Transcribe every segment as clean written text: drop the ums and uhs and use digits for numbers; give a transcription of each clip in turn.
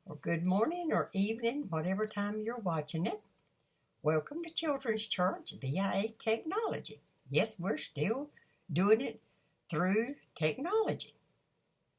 or good morning or evening, whatever time you're watching it. Welcome to Children's Church via technology. Yes, we're still doing it through technology,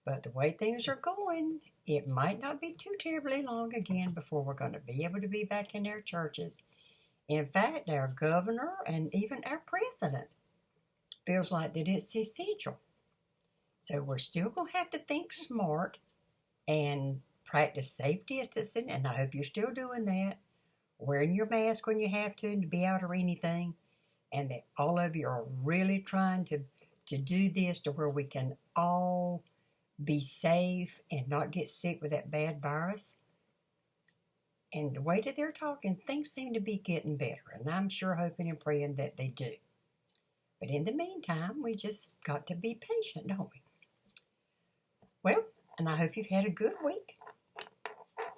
but the way things are going, it might not be too terribly long again before we're going to be able to be back in our churches. In fact, our governor and even our president feels like that it's essential. So we're still going to have to think smart and practice safe distancing, and I hope you're still doing that. Wearing your mask when you have to be out or anything, and that all of you are really trying to do this to where we can all be safe and not get sick with that bad virus. And the way that they're talking, things seem to be getting better, and I'm sure hoping and praying that they do. But in the meantime, we just got to be patient, don't we? Well, and I hope you've had a good week.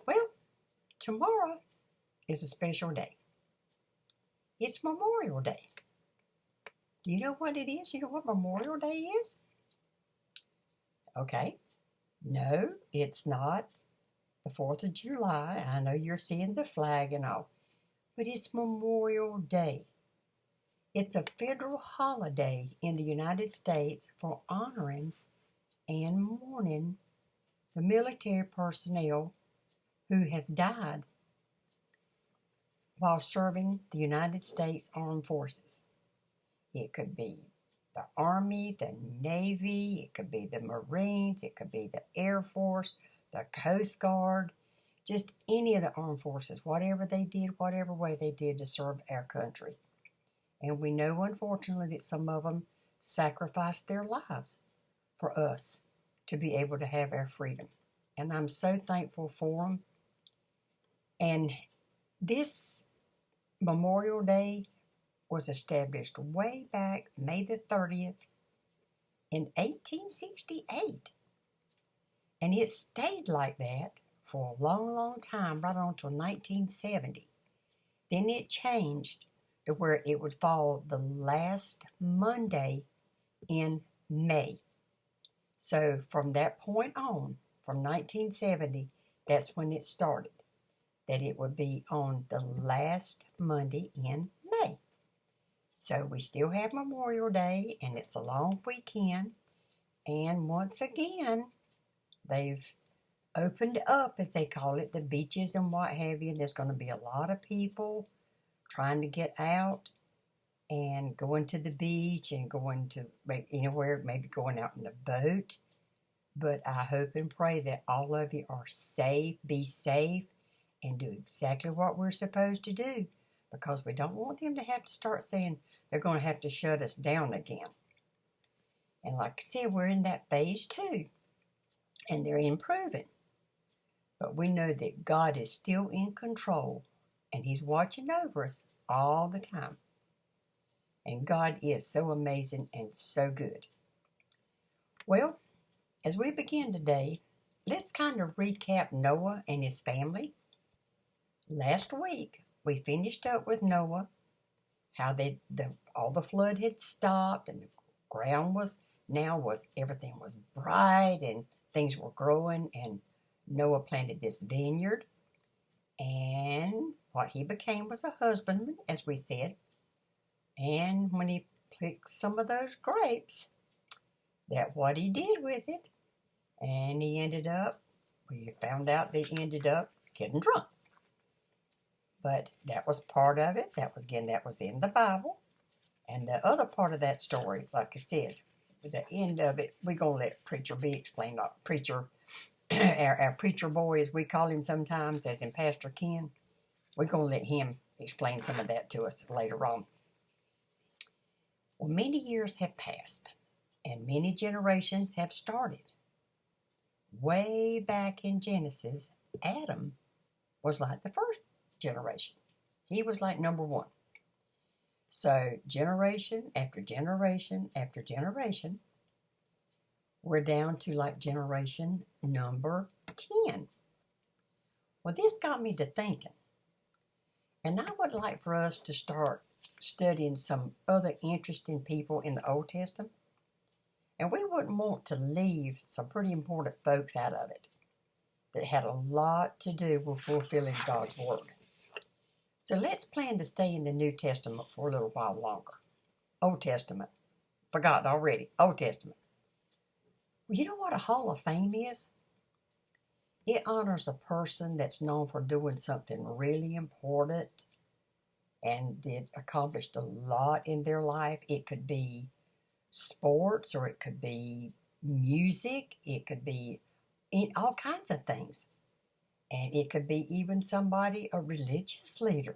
Well, tomorrow is a special day. It's Memorial Day. Do you know what it is? You know what Memorial Day is? Okay. No, it's not the 4th of July. I know you're seeing the flag and all, but it's Memorial Day. It's a federal holiday in the United States for honoring and mourning the military personnel who have died while serving the United States Armed Forces. It could be the Army, the Navy, it could be the Marines, it could be the Air Force, the Coast Guard, just any of the armed forces, whatever they did, whatever way they did to serve our country. And we know, unfortunately, that some of them sacrificed their lives for us to be able to have our freedom. And I'm so thankful for them. And this Memorial Day was established way back May the 30th in 1868. And it stayed like that for a long, long time, right on until 1970. Then it changed to where it would fall the last Monday in May. So from that point on, from 1970, that's when it started, that it would be on the last Monday in May. So we still have Memorial Day, and it's a long weekend. And once again, they've opened up, as they call it, the beaches and what have you. There's going to be a lot of people trying to get out and going to the beach and going to anywhere, maybe going out in a boat. But I hope and pray that all of you are safe, be safe, and do exactly what we're supposed to do, because we don't want them to have to start saying they're going to have to shut us down again. And like I said, we're in that phase 2, and they're improving. But we know that God is still in control, and He's watching over us all the time. And God is so amazing and so good. Well, as we begin today, let's kind of recap Noah and his family. Last week, we finished up with Noah, how all the flood had stopped, and the ground everything was bright, and things were growing, and Noah planted this vineyard, and what he became was a husbandman, as we said. And when he picked some of those grapes, that's what he did with it, and we found out that he ended up getting drunk. But that was part of it. That was in the Bible. And the other part of that story, like I said, the end of it, we're going to let Preacher B explain. Preacher, our preacher boy, as we call him sometimes, as in Pastor Ken, we're going to let him explain some of that to us later on. Well, many years have passed, and many generations have started. Way back in Genesis, Adam was like the first generation. He was like number 1. So generation after generation after generation, we're down to like generation number 10. Well, this got me to thinking, and I would like for us to start studying some other interesting people in the Old Testament, and we wouldn't want to leave some pretty important folks out of it. that had a lot to do with fulfilling God's Word. So let's plan to stay in the New Testament for a little while longer. Old Testament. Forgotten already. Old Testament. Well, you know what a Hall of Fame is? It honors a person that's known for doing something really important and did accomplished a lot in their life. It could be sports, or it could be music. It could be in all kinds of things. And it could be even somebody, a religious leader.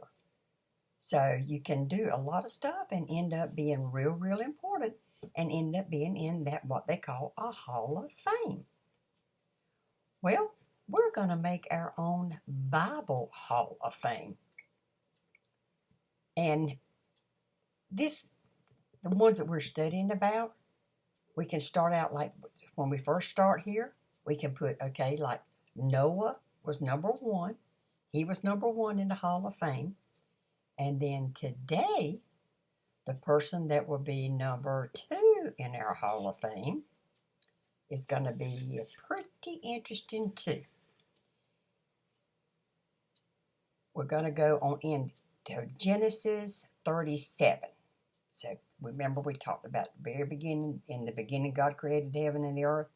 So you can do a lot of stuff and end up being real, real important and end up being in that what they call a Hall of Fame. Well, we're going to make our own Bible Hall of Fame. And the ones that we're studying about, we can start out like when we first start here, we can put, okay, like Noah was number 1. He was number 1 in the Hall of Fame. And then today, the person that will be number 2 in our Hall of Fame is going to be pretty interesting too. We're going to go on into Genesis 37. So remember we talked about the very beginning. In the beginning, God created heaven and the earth.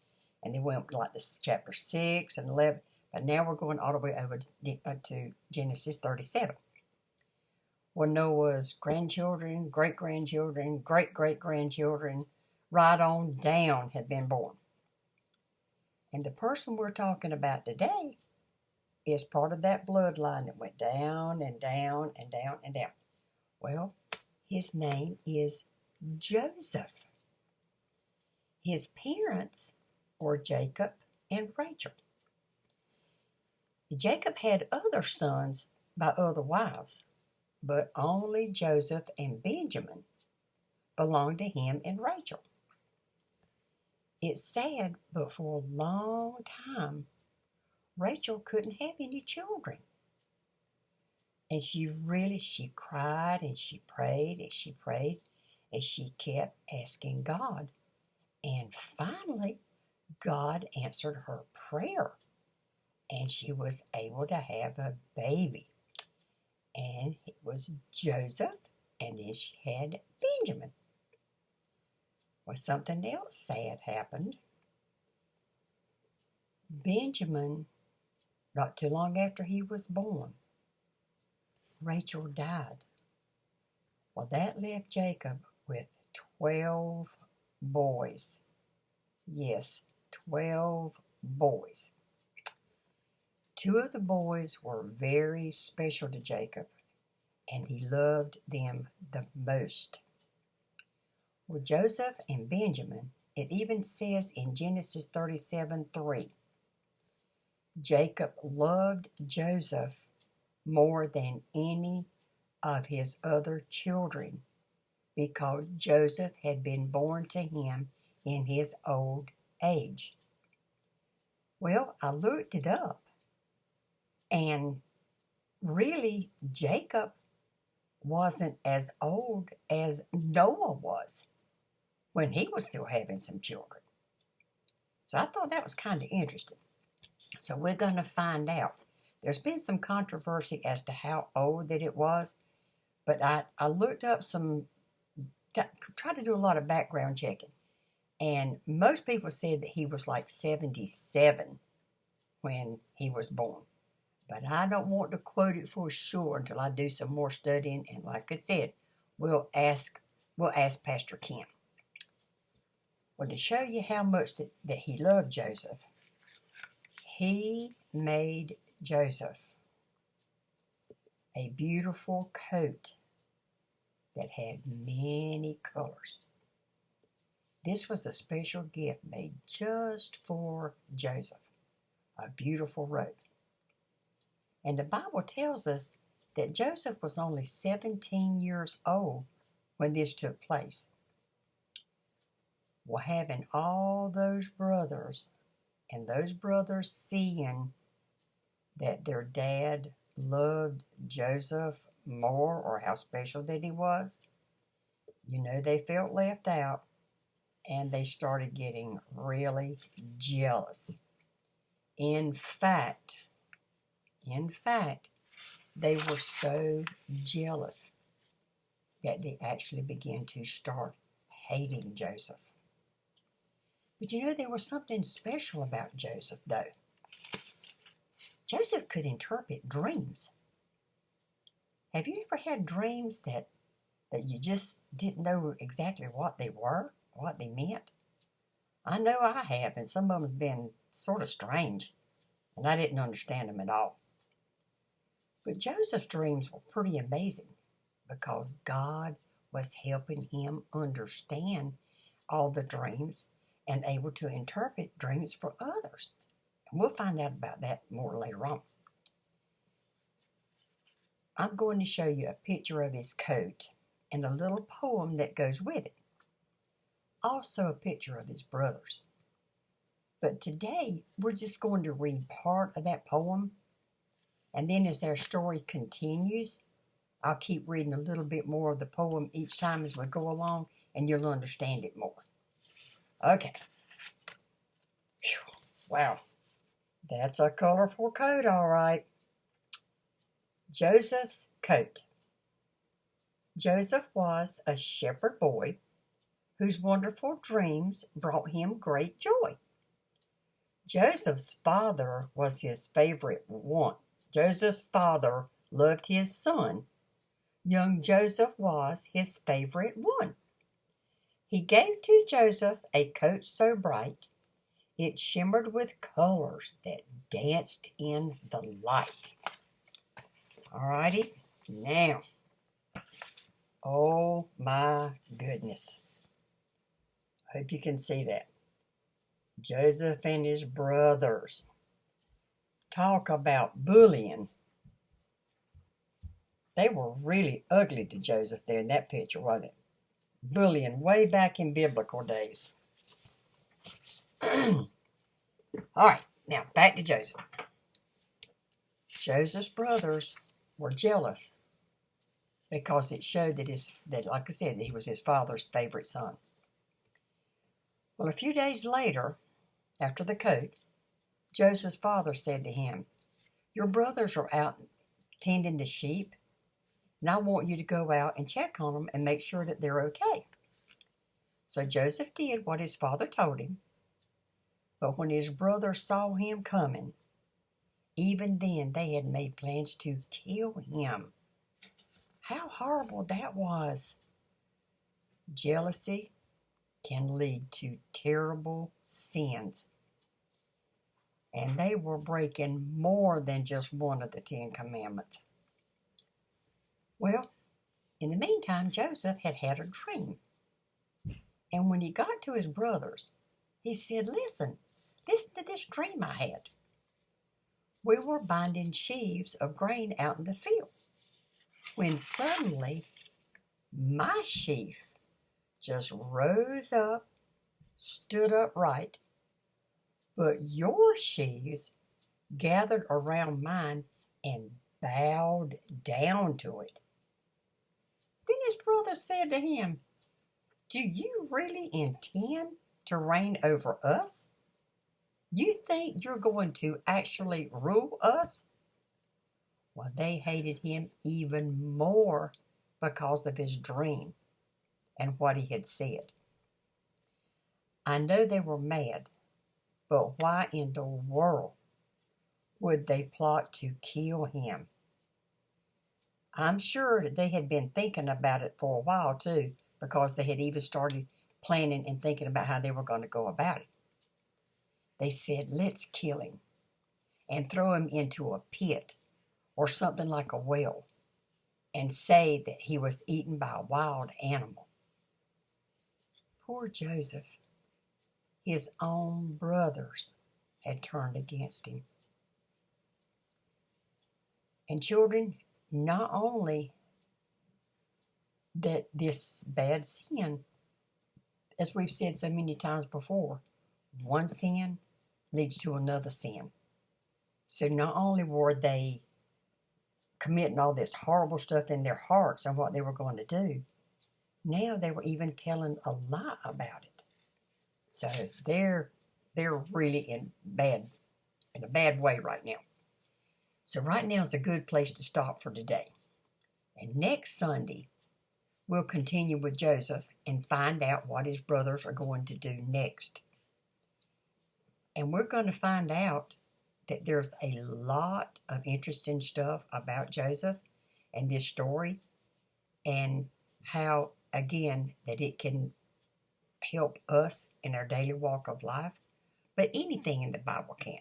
And then went like this chapter 6 and 11. But now we're going all the way over to Genesis 37. Well, Noah's grandchildren, great-grandchildren, great-great-grandchildren, right on down had been born. And the person we're talking about today is part of that bloodline that went down and down and down and down. Well, his name is Joseph. His parents were Jacob and Rachel. Jacob had other sons by other wives, but only Joseph and Benjamin belonged to him and Rachel. It's sad, but for a long time, Rachel couldn't have any children. And she cried and she prayed and she prayed and she kept asking God. And finally, God answered her prayer. And she was able to have a baby. And it was Joseph, and then she had Benjamin. Well, something else sad happened. Benjamin, not too long after he was born, Rachel died. Well, that left Jacob with 12 boys. Yes, 12 boys. 2 of the boys were very special to Jacob, and he loved them the most. Well, Joseph and Benjamin, it even says in Genesis 37:3, Jacob loved Joseph more than any of his other children because Joseph had been born to him in his old age. Well, I looked it up. And really, Jacob wasn't as old as Noah was when he was still having some children. So I thought that was kind of interesting. So we're going to find out. There's been some controversy as to how old that it was, but I looked up tried to do a lot of background checking. And most people said that he was like 77 when he was born. But I don't want to quote it for sure until I do some more studying. And like I said, we'll ask Pastor Kim. Well, to show you how much that he loved Joseph, he made Joseph a beautiful coat that had many colors. This was a special gift made just for Joseph, a beautiful robe. And the Bible tells us that Joseph was only 17 years old when this took place. Well, having all those brothers, and those brothers seeing that their dad loved Joseph more, or how special that he was, they felt left out, and they started getting really jealous. In fact, they were so jealous that they actually began to start hating Joseph. But you know, there was something special about Joseph, though. Joseph could interpret dreams. Have you ever had dreams that you just didn't know exactly what they were, what they meant? I know I have, and some of them's been sort of strange, and I didn't understand them at all. But Joseph's dreams were pretty amazing because God was helping him understand all the dreams and able to interpret dreams for others. And we'll find out about that more later on. I'm going to show you a picture of his coat and a little poem that goes with it. Also a picture of his brothers. But today, we're just going to read part of that poem. And then as our story continues, I'll keep reading a little bit more of the poem each time as we go along, and you'll understand it more. Okay. Whew. Wow. That's a colorful coat, all right. Joseph's coat. Joseph was a shepherd boy whose wonderful dreams brought him great joy. Joseph's father was his favorite one. Joseph's father loved his son. Young Joseph was his favorite one. He gave to Joseph a coat so bright, it shimmered with colors that danced in the light. Alrighty, now, oh my goodness. I hope you can see that. Joseph and his brothers. Talk about bullying. They were really ugly to Joseph there in that picture, wasn't it? Bullying way back in biblical days. All right, now back to Joseph. Joseph's brothers were jealous because it showed that, like I said, he was his father's favorite son. Well, a few days later, after the coat, Joseph's father said to him, "Your brothers are out tending the sheep, and I want you to go out and check on them and make sure that they're okay." So Joseph did what his father told him. But when his brothers saw him coming, even then they had made plans to kill him. How horrible that was. Jealousy can lead to terrible sins. And they were breaking more than just one of the 10 Commandments. Well, in the meantime, Joseph had had a dream. And when he got to his brothers, he said, listen to this dream I had. We were binding sheaves of grain out in the field, when suddenly my sheaf just rose up, stood upright, but your sheaves gathered around mine and bowed down to it. Then his brother said to him, "Do you really intend to reign over us? You think you're going to actually rule us?" Well, they hated him even more because of his dream and what he had said. I know they were mad, but why in the world would they plot to kill him? I'm sure that they had been thinking about it for a while too, because they had even started planning and thinking about how they were going to go about it. They said, let's kill him and throw him into a pit or something like a well and say that he was eaten by a wild animal. Poor Joseph. His own brothers had turned against him. And children, not only that this bad sin, as we've said so many times before, one sin leads to another sin. So not only were they committing all this horrible stuff in their hearts on what they were going to do, now they were even telling a lie about it. So they're really in bad in a bad way right now. So right now is a good place to stop for today. And next Sunday, we'll continue with Joseph and find out what his brothers are going to do next. And we're going to find out that there's a lot of interesting stuff about Joseph and this story, and how, again, that it can help us in our daily walk of life, but anything in the Bible can.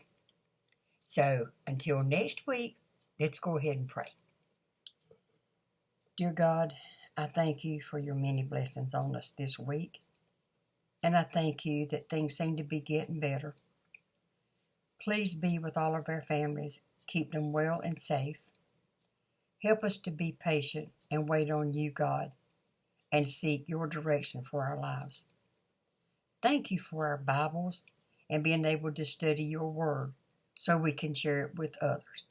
So until next week, let's go ahead and pray. Dear God, I thank you for your many blessings on us this week, and I thank you that things seem to be getting better. Please be with all of our families, keep them well and safe. Help us to be patient and wait on you, God, and seek your direction for our lives. Thank you for our Bibles and being able to study your word so we can share it with others.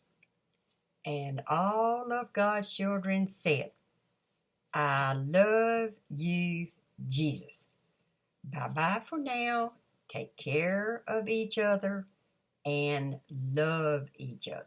And all of God's children said, I love you, Jesus. Bye-bye for now. Take care of each other and love each other.